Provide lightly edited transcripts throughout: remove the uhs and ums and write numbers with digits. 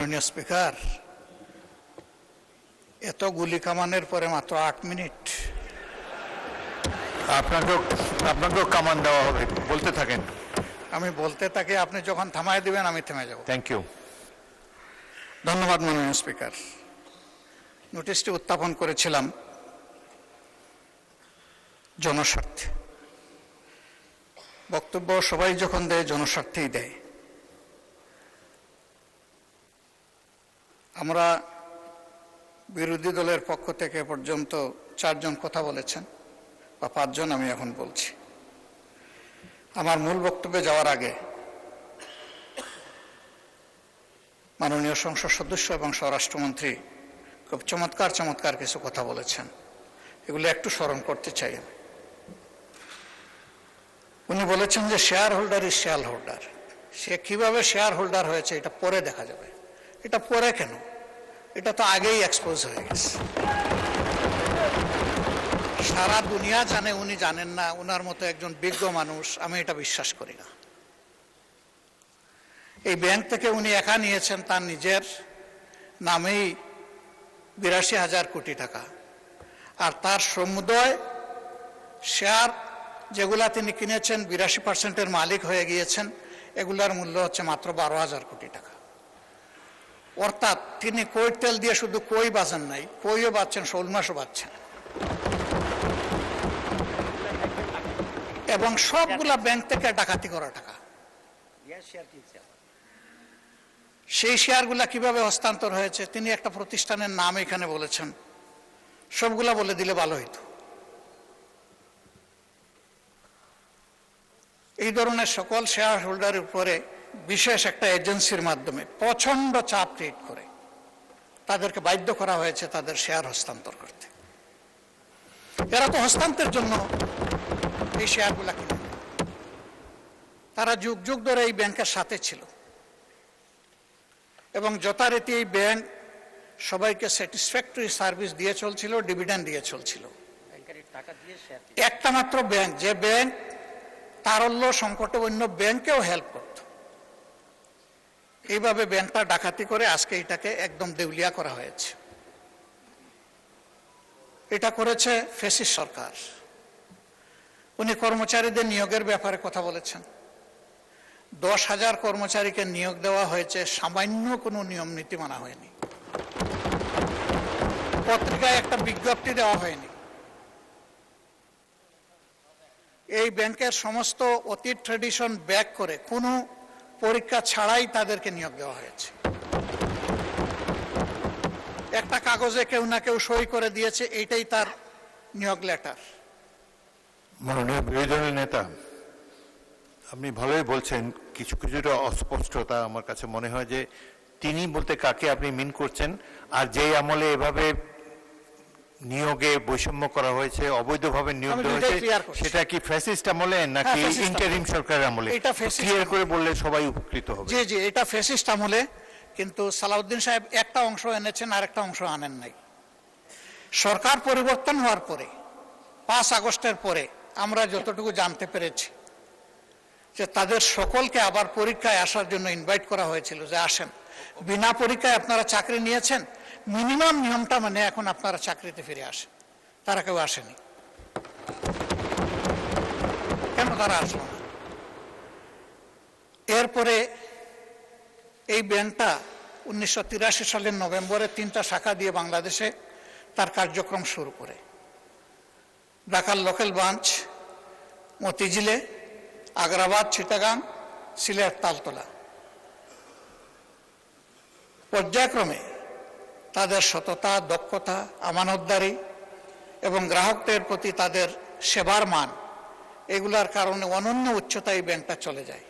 মাননীয় স্পিকার, এত গুলি কামানের পরে মাত্র 8 মিনিট। আপনাকেও কামান দেওয়া হবে, বলতে থাকেন। আমি বলতে থাকি, আপনি যখন থামায় দিবেন আমি থেমে যাব। Thank you. ধন্যবাদ মাননীয় স্পিকার। নোটিশটি উত্থাপন করেছিলাম জনস্বার্থে। বক্তব্য সবাই যখন দেয় জনস্বার্থেই দেয়। আমরা বিরোধী দলের পক্ষ থেকে পর্যন্ত 4 জন কথা বলেছেন, বা 5 জন আমি এখন বলছি। আমার মূল বক্তব্যে যাওয়ার আগে মাননীয় সংসদ সদস্য এবং স্বরাষ্ট্রমন্ত্রী খুব চমৎকার কিছু কথা বলেছেন, এগুলো একটু স্মরণ করতে চাই আমি। উনি বলেছেন যে shareholder is shareholder. সে কিভাবে শেয়ার হোল্ডার হয়েছে এটা পরে দেখা যাবে। এটা পরে কেন? এটা তো আগেই এক্সপোজ হয়ে গেছে। সারা দুনিয়া জানে, উনি জানেন না। উনার মতো একজন বিজ্ঞ মানুষ, আমি এটা বিশ্বাস করি না। এই ব্যাংক থেকে উনি একা নিয়েছেন তার নিজের নামেই 82,000 কোটি টাকা, আর তার সমুদয় শেয়ার যেগুলা তিনি কিনেছেন 82% মালিক হয়ে গিয়েছেন, এগুলার মূল্য হচ্ছে মাত্র 12,000 কোটি টাকা। অর্থাৎ তিনি কই তেল দিয়ে শুধু কই বাঁচেন নাই, কইও বাঁচছেন, শোল মাছও বাঁচছেন, এবং সবগুলা ব্যাংক থেকে ডাকাতি করা টাকা। সেই শেয়ারগুলা কিভাবে হস্তান্তর হয়েছে তিনি একটা প্রতিষ্ঠানের নাম এখানে বলেছেন, সবগুলা বলে দিলে ভালো হইতো। এই ধরনের সকল শেয়ার হোল্ডারের উপরে বিশেষ একটা এজেন্সির মাধ্যমে প্রচন্ড চাপ ক্রিয়েট করে তাদেরকে বাধ্য করা হয়েছে তাদের শেয়ার হস্তান্তর করতে। এরা তো হস্তান্তরের জন্য এই শেয়ারগুলা কিনে, তারা যুগ যুগ ধরে এই ব্যাংকের সাথে ছিল, এবং যথারীতি এই ব্যাংক সবাইকে স্যাটিসফ্যাক্টরি সার্ভিস দিয়ে চলছিল, ডিভিডেন্ড দিয়ে চলছিল। একটা মাত্র ব্যাংক, যে ব্যাংক তারল্য সংকটে অন্য ব্যাংকেও হেল্প করত, এইভাবে ব্যাংকটা ডাকাতি করে আজকে এটাকে একদম দেউলিয়া করা হয়েছে। এটা করেছে ফ্যাসিস্ট সরকার। উনি কর্মচারীদের নিয়োগের ব্যাপারে কথা বলেছেন। 10,000 কর্মচারীকে নিয়োগ দেওয়া হয়েছে, সামান্য কোনো নিয়ম নীতি মানা হয়নি, পত্রিকায় একটা বিজ্ঞপ্তি দেওয়া হয়নি। এই ব্যাংকের সমস্ত অতীত ট্রেডিশন ব্যাক করে কোনো পরীক্ষা ছাড়াই তাদেরকে নিয়োগ দেওয়া হয়েছে। একটা কাগজে কেউ না কেউ সই করে দিয়েছে, এইটাই তার নিয়োগ লেটার। মাননীয় বিরোধী দলের নেতা, আপনি ভালোই বলছেন, কিছুটা অস্পষ্টতা আমার কাছে মনে হয় যে তিনি বলতে কাকে আপনি মিন করছেন, আর যেই আমলে এভাবে নিয়োগে বৈষম্য করা হয়েছে, অবৈধভাবে নিয়োগ দেওয়া হয়েছে, সেটা কি ফ্যাসিস্ট আমলে নাকি ইন্টারিম সরকারের আমলে? এটা ক্লিয়ার করে বললে সবাই উপকৃত হবে। জি জি, এটা ফ্যাসিস্ট আমলে, কিন্তু সালাউদ্দিন সাহেব একটা অংশ এনেছেন, আর একটা অংশ আনেন নাই। সরকার পরিবর্তন হওয়ার পরে 5 আগস্টের পরে আমরা যতটুকু জানতে পেরেছি যে তাদের সকলকে আবার পরীক্ষায় আসার জন্য ইনভাইট করা হয়েছিল, যে আসেন, বিনা পরীক্ষায় আপনারা চাকরি নিয়েছেন, মিনিমাম নিয়মটা মানে এখন আপনারা চাকরিতে ফিরে আসেন। তারা কেউ আসেনি। কেন তারা আসলো না? এরপরে এই ব্যাংকটা 1983 সালের নভেম্বরে 3টা শাখা দিয়ে বাংলাদেশে তার কার্যক্রম শুরু করে। ঢাকার লোকাল ব্রাঞ্চ মতিঝিলে, আগ্রাবাদ, চিটাগাং, সিলেট, তালতলা। পর্যায়ক্রমে তাদের সততা, দক্ষতা, আমানতদারি এবং গ্রাহকদের প্রতি তাদের সেবার মান, এগুলার কারণে অনন্য উচ্চতায় এই ব্যাংকটা চলে যায়।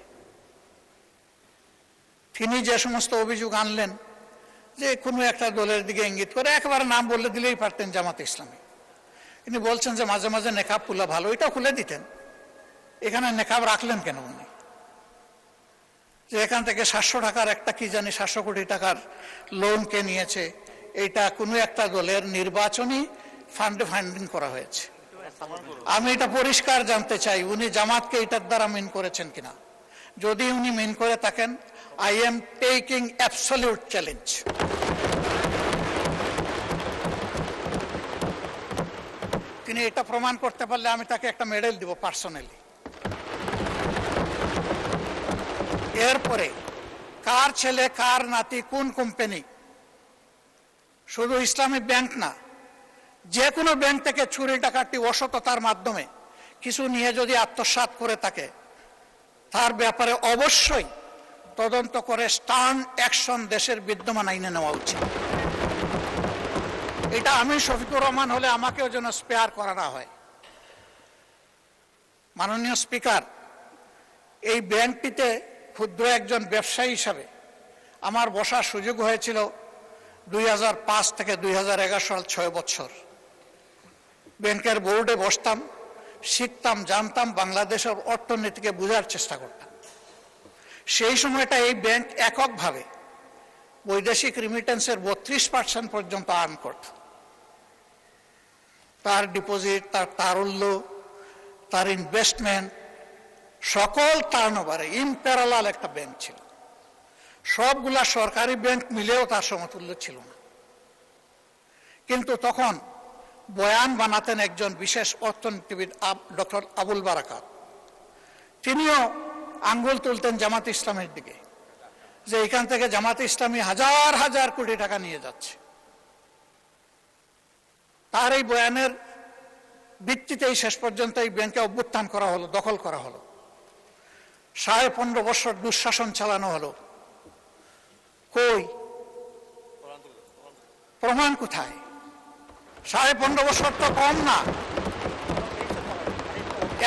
তিনি যে সমস্ত অভিযোগ আনলেন, যে কোনো একটা দলের দিকে ইঙ্গিত করে, একেবারে নাম বললে দিলেই পারতেন জামাত ইসলামী। তিনি বলছেন যে মাঝে মাঝে নেকাব খুলা ভালো, এটা খুলে দিতেন। এখানে নেকাব রাখলেন কেন উনি? যে এখান থেকে 700 টাকার একটা কি জানি 700 কোটি টাকার লোন কে নিয়েছে, এটা কোনো একটা দলের নির্বাচনী ফান্ডে ফান্ডিং করা হয়েছে। আমি এটা পরিষ্কার জানতে চাই, উনি জামাতকে এটার দ্বারা মিন করেছেন কিনা। যদি উনি মিন করে থাকেন, I am taking absolute challenge. তিনি এটা প্রমাণ করতে পারলে আমি তাকে একটা মেডেল দিব পার্সোনালি। এরপরে কার ছেলে কার নাতি কোন কোম্পানি, শুধু ইসলামী ব্যাংক না, যে কোনো ব্যাংক থেকে চুরি ডাকাতি অসততার মাধ্যমে কিছু নিয়ে যদি আত্মসাৎ করে থাকে, তার ব্যাপারে অবশ্যই তদন্ত করে স্টার্ন অ্যাকশন দেশের বিদ্যমান আইনে নেওয়া উচিত। এটা আমি শফিকুর রহমান হলে আমাকেও যেন স্পেয়ার করা না হয়। মাননীয় স্পিকার, এই ব্যাংকটিতে ক্ষুদ্র একজন ব্যবসায়ী হিসাবে আমার বসার সুযোগ হয়েছিল 2005 থেকে 2011 সাল, 6 বছর। ব্যাংকের বোর্ডে বসতাম, শিখতাম, জানতাম, বাংলাদেশের অর্থনীতিকে বোঝার চেষ্টা করতাম। সেই সময়টা এই ব্যাংক এককভাবে বৈদেশিক রিমিটেন্সের 32% পর্যন্ত আর্ন করত। তার ডিপোজিট, তার তারল্য, তার ইনভেস্টমেন্ট, সকল টার্নওভারে ইম্প্যারালাল একটা ব্যাংক ছিল। সবগুলা সরকারি ব্যাংক মিলেও তার সমতুল্য ছিল না। কিন্তু তখন বয়ান বানাতেন একজন বিশেষ অর্থনীতিবিদ ডক্টর আবুল বারাকাত। তিনিও আঙ্গুল তুলতেন জামাত ইসলামের দিকে, যে এখান থেকে জামাত ইসলামী হাজার হাজার কোটি টাকা নিয়ে যাচ্ছে। তার এই বয়ানের ভিত্তিতেই শেষ পর্যন্ত এই ব্যাংকে অভ্যুত্থান করা হলো, দখল করা হলো। 15.5 বছর দুঃশাসন চালানো হলো। কই প্রমাণ কোথায়? 15.5 বছর তো কম না।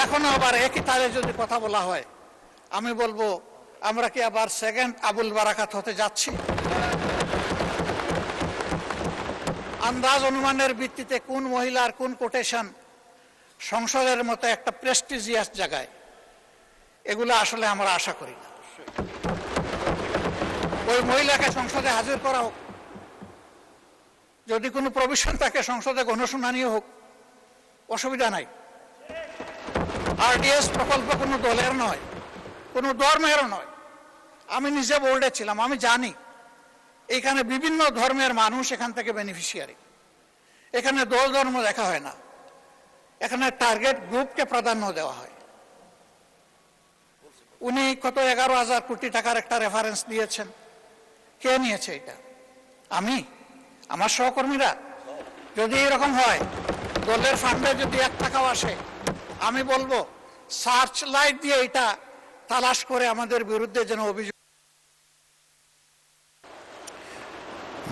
এখনো আবার একই তালে যদি কথা বলা হয়, আমি বলবো আমরা কি আবার সেকেন্ড আবুল বারাকাত হতে যাচ্ছি? আন্দাজ অনুমানের ভিত্তিতে কোন মহিলার কোন কোটেশন সংসদের মতো একটা প্রেস্টিজিয়াস জায়গায়, এগুলো আসলে আমরা আশা করি না। ওই মহিলাকে সংসদে হাজির করা হোক, যদি কোনো প্রভিশন থাকে সংসদে গণশুনানিও হোক, অসুবিধা নাই। আরডিএস প্রকল্প কোনো দলের নয়, কোনো ধর্মেরও নয়। আমি নিজে বোর্ডে ছিলাম, আমি জানি এখানে বিভিন্ন ধর্মের মানুষ এখান থেকে বেনিফিশিয়ারি। এখানে দল ধর্ম দেখা হয় না, এখানে টার্গেট গ্রুপকে প্রাধান্য দেওয়া হয়। উনি কত 11,000 কোটি টাকার একটা রেফারেন্স দিয়েছেন। কে নিয়েছে এটা? আমি, আমার সহকর্মীরা? যদি এরকম হয়, দলের ফান্ডে যদি 1 টাকাও আসে, আমি বলবো সার্চ লাইট দিয়ে এটা তালাশ করে আমাদের বিরুদ্ধে যেন অভিযোগ।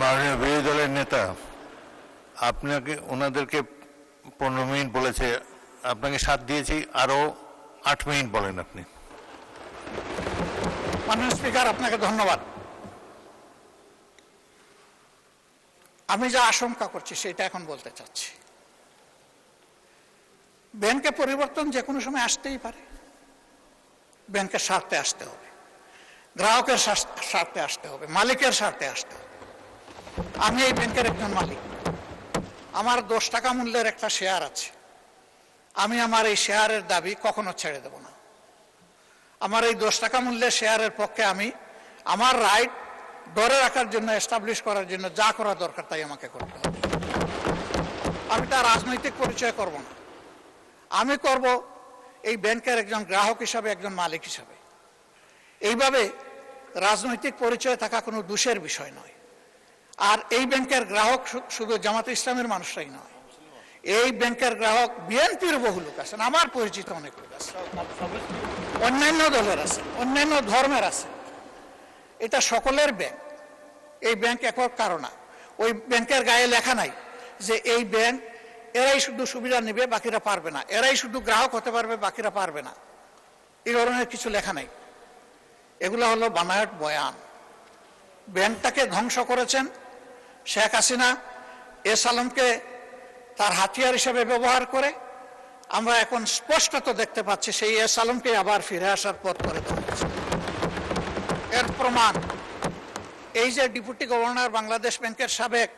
মাননীয় বিরোধী দলের নেতা, আপনাকে ওনাদেরকে 15 মিনিট বলেছে, আপনাকে 7 দিয়েছি, আরো 8 মিনিট বলেন আপনি। মাননীয় স্পিকার, আপনাকে ধন্যবাদ। আমি যা আশঙ্কা করছি সেটা এখন বলতে চাচ্ছি। ব্যাংকে পরিবর্তন যে কোনো সময় আসতেই পারে। ব্যাংকের স্বার্থে আসতে হবে, গ্রাহকের স্বার্থে আসতে হবে, মালিকের স্বার্থে আসতে হবে। আমি এই ব্যাংকের একজন মালিক। আমার 10 টাকা মূল্যের একটা শেয়ার আছে। আমি আমার এই শেয়ারের দাবি কখনো ছেড়ে দেব না। আমার এই 10 টাকা মূল্যের শেয়ারের পক্ষে আমি আমার রাইট ধরে রাখার জন্য, এস্টাবলিশ করার জন্য যা করা দরকার তাই আমাকে করতে হবে। আমি তার রাজনৈতিক পরিচয় করব না। আমি করব এই ব্যাংকের একজন গ্রাহক হিসাবে, একজন মালিক হিসাবে। এইভাবে রাজনৈতিক পরিচয় থাকা কোনো দোষের বিষয় নয়। আর এই ব্যাংকের গ্রাহক শুধু জামাত ইসলামের মানুষরাই নয়, এই ব্যাংকের গ্রাহক বিএনপির বহু লোক আছেন, আমার পরিচিত অনেক লোক আছে, অন্যান্য দলের আছে, অন্যান্য ধর্মের আছে। এটা সকলের ব্যাংক। এই ব্যাংক একক কারণ না। ওই ব্যাংকের গায়ে লেখা নাই যে এই ব্যাংক এরাই শুধু সুবিধা নেবে, বাকিরা পারবে না, এরাই শুধু গ্রাহক হতে পারবে, বাকিরা পারবে না। এই ধরনের কিছু লেখা নাই। এগুলো হলো বানায়ট বয়ান। ব্যাংকটাকে ধ্বংস করেছেন শেখ হাসিনা এস আলমকে তার হাতিয়ার হিসেবে ব্যবহার করে। আমরা এখন স্পষ্টত দেখতে পাচ্ছি সেই এস আলমকে আবার ফিরে আসার পথ করে দেওয়া হয়েছে। এর প্রমাণ এই যে ডেপুটি গভর্নর বাংলাদেশ ব্যাংকের সাবেক,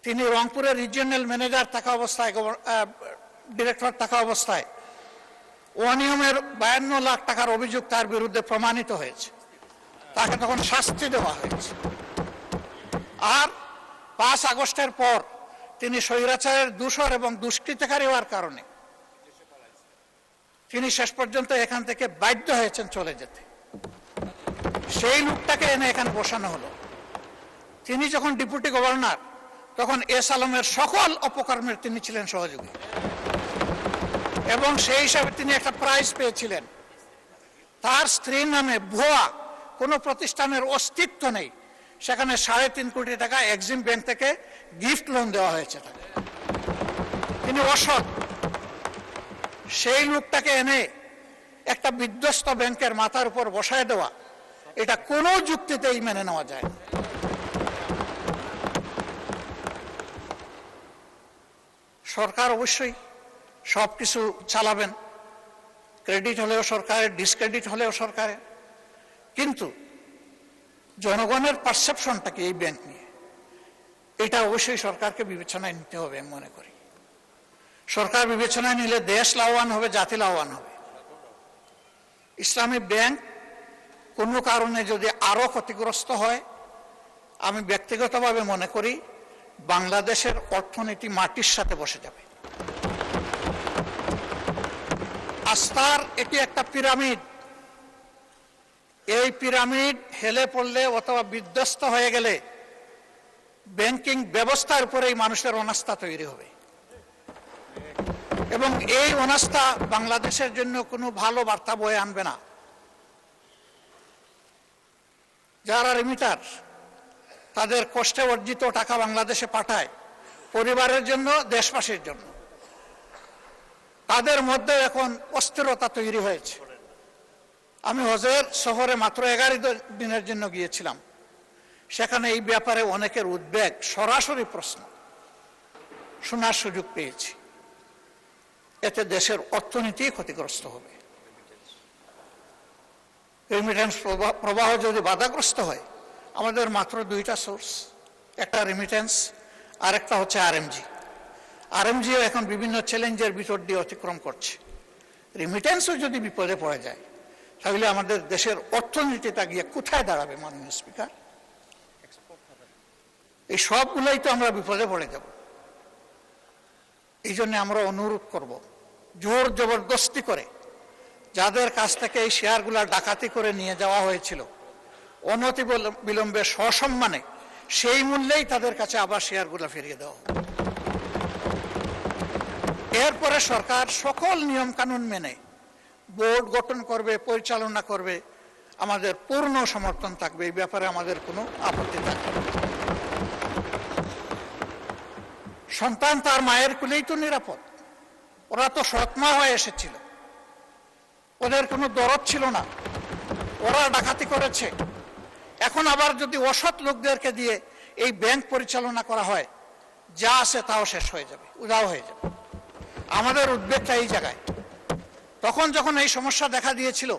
তিনি রংপুরের রিজিওনাল ম্যানেজার থাকা অবস্থায়, ডিরেক্টর থাকা অবস্থায় অনিয়মের 52 লাখ টাকার অভিযোগ তার বিরুদ্ধে প্রমাণিত হয়েছে। তাকে তখন শাস্তি দেওয়া হয়েছে। আর 5 আগস্টের পর তিনি স্বৈরাচারের দূষর এবং দুষ্কৃতকারী হওয়ার কারণে তিনি শেষ পর্যন্ত এখান থেকে বাধ্য হয়েছেন চলে যেতে। সেই লোকটাকে এনে এখানে বসানো হলো। তিনি যখন ডেপুটি গভর্নর, তখন এস আলমের সকল অপকর্মের তিনি ছিলেন সহযোগী, এবং সেই হিসাবে তিনি একটা প্রাইজ পেয়েছিলেন। তার স্ত্রীর নামে ভুয়া কোনো প্রতিষ্ঠানের অস্তিত্ব নেই, সেখানে 3.5 কোটি টাকা এক্সিম ব্যাংক থেকে গিফট লোন দেওয়া হয়েছে তাকে। তিনি অসৎ। সেই লোকটাকে এনে একটা বিধ্বস্ত ব্যাংকের মাথার উপর বসায় দেওয়া, এটা কোনো যুক্তিতেই মেনে নেওয়া যায় না। সরকার অবশ্যই সবকিছু চালাবেন, ক্রেডিট হলেও সরকারের, ডিসক্রেডিট হলেও সরকারের, কিন্তু জনগণের পারসেপশনটা কি এই ব্যাংক নিয়ে, এটা অবশ্যই সরকারকে বিবেচনায় নিতে হবে আমি মনে করি। সরকার বিবেচনায় নিলে দেশ লাভবান হবে, জাতি লাভবান হবে। ইসলামী ব্যাংক কোনো কারণে যদি আরো ক্ষতিগ্রস্ত হয়, আমি ব্যক্তিগতভাবে মনে করি বাংলাদেশের অর্থনীতি মাটির সাথে বসে যাবে। আস্থার এটি একটা পিরামিড। এই পিরামিড হেলে পড়লে অথবা বিধ্বস্ত হয়ে গেলে ব্যাংকিং ব্যবস্থার উপরেই মানুষের অনাস্থা তৈরি হবে, এবং এই অনাস্থা বাংলাদেশের জন্য কোনো ভালো বার্তা বয়ে আনবে না। যারা রিমিটার, তাদের কষ্টে অর্জিত টাকা বাংলাদেশে পাঠায় পরিবারের জন্য, দেশবাসীর জন্য, তাদের মধ্যে এখন অস্থিরতা তৈরি হয়েছে। আমি হজের সফরে মাত্র 11 দিনের জন্য গিয়েছিলাম। সেখানে এই ব্যাপারে অনেকের উদ্বেগ, সরাসরি প্রশ্ন শোনার সুযোগ পেয়েছি। এতে দেশের অর্থনীতি ক্ষতিগ্রস্ত হবে। রেমিটেন্স প্রবাহ যদি বাধাগ্রস্ত হয়, আমাদের মাত্র 2টা সোর্স, একটা রেমিটেন্স আর একটা হচ্ছে আরএমজি। আরএমজিও এখন বিভিন্ন চ্যালেঞ্জের ভিতর দিয়ে অতিক্রম করছে। রেমিটেন্সও যদি বিপদে পড়ে যায়, তাহলে আমাদের দেশের অর্থনীতিটা গিয়ে কোথায় দাঁড়াবে মাননীয় স্পিকার? এই সবগুলোই তো আমরা বিপদে পড়ে যাব। এই জন্য আমরা অনুরোধ করব, জোর জবরদস্তি করে যাদের কাছ থেকে এই শেয়ারগুলা ডাকাতি করে নিয়ে যাওয়া হয়েছিল, অনতি বিলম্বে সসম্মানে সেই মূল্যেই তাদের কাছে আবার শেয়ারগুলা ফিরিয়ে দেওয়া। এরপরে সরকার সকল নিয়ম কানুন মেনে বোর্ড গঠন করবে, পরিচালনা করবে, আমাদের পূর্ণ সমর্থন থাকবে। এই ব্যাপারে আমাদের কোনো আপত্তি থাকবে না। সন্তান তার মায়ের কুলেই তো নিরাপদ। ওরা তো সৎমা হয়ে এসেছিল, ওদের কোনো দরদ ছিল না, ওরা ডাকাতি করেছে। এখন আবার যদি অসৎ লোকদেরকে দিয়ে এই ব্যাংক পরিচালনা করা হয়, যা আছে তাও শেষ হয়ে যাবে, উধাও হয়ে যাবে। আমাদের উদ্বেগটা এই জায়গায়। তখন যখন এই সমস্যা দেখা দিয়েছিল,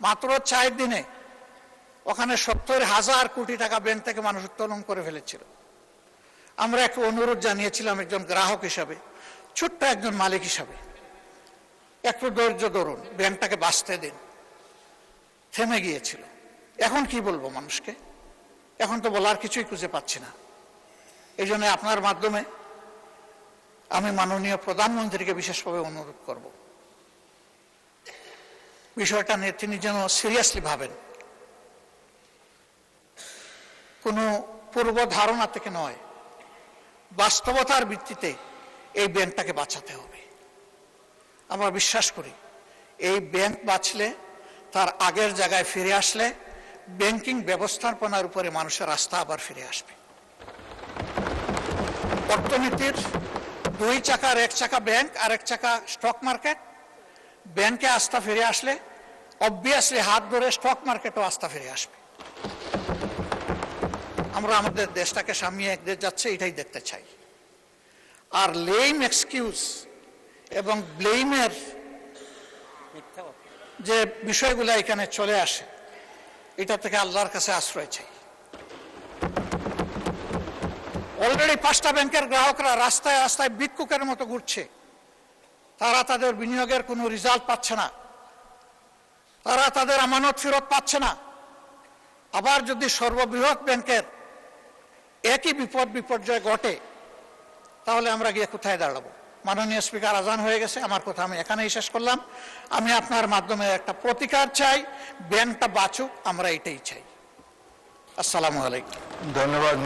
মাত্র 4 দিনে ওখানে 70,000 কোটি টাকা ব্যাংক থেকে মানুষ উত্তোলন করে ফেলেছিল। আমরা একটু অনুরোধ জানিয়েছিলাম একজন গ্রাহক হিসাবে, ছোট্ট একজন মালিক হিসাবে, একটু ধৈর্য ধরুন, ব্যাংকটাকে বাঁচতে দিন। থেমে গিয়েছিল। এখন কি বলবো মানুষকে? এখন তো বলার কিছুই খুঁজে পাচ্ছি না। এই জন্য আপনার মাধ্যমে আমি মাননীয় প্রধানমন্ত্রীকে বিশেষভাবে অনুরোধ করব, বিষয়টা নিয়ে তিনি যেন সিরিয়াসলি ভাবেন। কোনো পূর্ব ধারণা থেকে নয়, বাস্তবতার ভিত্তিতে এই ব্যাংকটাকে বাঁচাতে হবে। আমরা বিশ্বাস করি এই ব্যাংক বাঁচলে, তার আগের জায়গায় ফিরে আসলে, ব্যাংকিং ব্যবস্থাপনার উপরে মানুষের আস্থা আবার ফিরে আসবে। অর্থনীতির 2 চাকার 1 চাকা ব্যাংক আর 1 চাকা স্টক মার্কেট। ব্যাংকে আস্থা ফিরে আসলে অবভিয়াসলি হাত ধরে স্টক মার্কেটও আস্থা ফিরে আসবে। আমরা আমাদের দেশটাকে সামনে একদিকে যাচ্ছে, এটাই দেখতে চাই। আর লেম এক্সকিউজ এবং ব্লেমের যে বিষয়গুলো এখানে চলে আসে, এটা থেকে আল্লাহর কাছে আশ্রয় চাই। অলরেডি 5টা ব্যাংকের গ্রাহকরা রাস্তায় রাস্তায় ভিক্ষুকের মতো ঘুরছে। তারা তাদের বিনিয়োগের কোনো রেজাল্ট পাচ্ছে না, তারা তাদের আমানত ফেরত পাচ্ছে না। আবার যদি সর্ববৃহৎ ব্যাংকের একই বিপর্যয় ঘটে, তাহলে আমরা গিয়ে কোথায় দাঁড়াবো? মাননীয় স্পিকার, আজান হয়ে গেছে, আমার কথা আমি এখানেই শেষ করলাম। আমি আপনার মাধ্যমে একটা প্রতিকার চাই, ব্যাংকটা বাঁচুক, আমরা এটাই চাই। আসসালামু আলাইকুম। ধন্যবাদ।